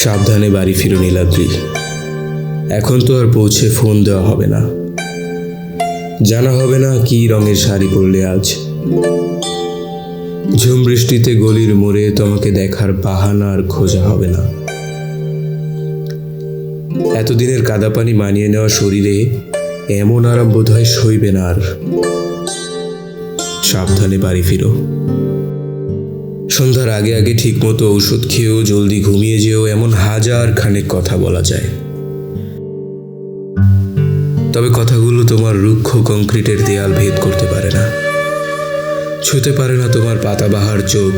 সাবধানে বাড়ি ফিরো নীলাদ্রি। এখন তো আর পৌঁছে ফোন দেওয়া হবে না, জানা হবে না কি রঙের শাড়ি পরলে আজ। ঝুম বৃষ্টিতে গলির মোড়ে তোমাকে দেখার বাহানা আর খোঁজা হবে না। এতদিনের কাদা পানি মানিয়ে নেওয়া শরীরে এমন আরাম বোধহয় সইবে না আর। সাবধানে বাড়ি ফিরো। সন্ধ্যার আগে আগে ঠিক মতো ঔষধ খেয়েও জলদি ঘুমিয়ে যেও, এমন হাজার খানেক কথা বলা যায়। তবে কথাগুলো তোমার রুক্ষ কংক্রিটের দেয়াল ভেদ করতে পারে না, ছুঁতে পারে না তোমার পাতাবাহার চোখ।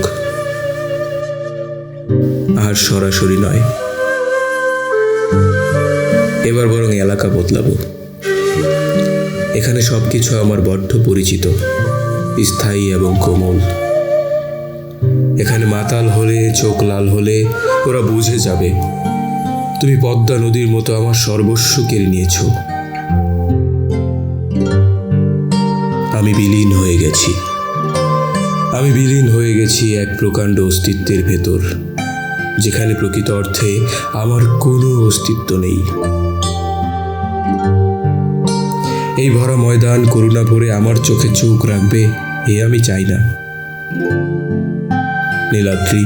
আর সরাসরি নয়, এবার বরং এলাকা বদলাবো। এখানে সবকিছু আমার বড্ড পরিচিত, স্থায়ী এবং কোমল। এখানে মাতাল হলে, চোখ লাল হলে ওরা বুঝে যাবে তুমি পদ্মা নদীর মতো আমার সর্বস্ব কেড়ে নিয়েছ। আমি বিলীন হয়ে গেছি, আমি বিলীন হয়ে গেছি এক প্রকাণ্ড অস্তিত্বের ভেতর, যেখানে প্রকৃত অর্থে আমার কোনো অস্তিত্ব নেই। এই ভরা ময়দান করুণা ভরে আমার চোখে চোখ রাখবে, এ আমি চাই না। নীলাদ্রি,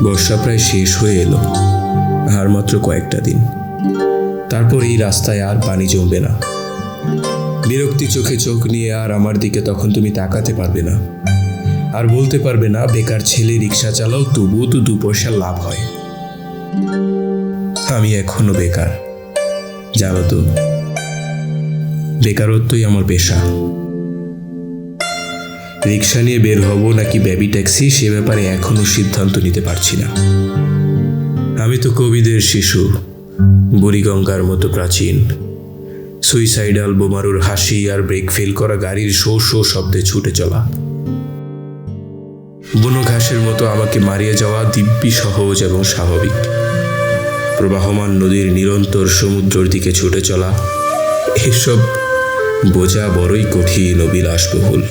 বর্ষা প্রায় শেষ হয়ে এলো, আর মাত্র কয়েকটা দিন, তারপর এই রাস্তায় আর পানি জমবে না। বিরক্তি চোখে চোখ নিয়ে আর আমার দিকে তখন তুমি তাকাতে পারবে না, আর বলতে পারবে না বেকার ছেলে রিক্সা চালাও, তবুও তো 2 পয়সা লাভ হয়। আমি এখনো বেকার, জানো তো। বেকারত্বই আমার পেশা। রিক্সা নিয়ে বের হব নাকি বেবি ট্যাক্সি, সে ব্যাপারে এখনো সিদ্ধান্ত নিতে পারছি না। আমি তো কবিদের শিশু, বুড়িগঙ্গার মতো প্রাচীন। সুইসাইডাল বোমারুর হাসি আর ব্রেক ফেল করা গাড়ির শো শো শব্দে ছুটে চলা। বুনো ঘাসের মতো আমাকে মারিয়ে যাওয়া দিব্যি সহজ এবং স্বাভাবিক। প্রবাহমান নদীর নিরন্তর সমুদ্রের দিকে ছুটে চলা, এসব বোঝা বড়ই কঠিন ও বিলাসবহুল।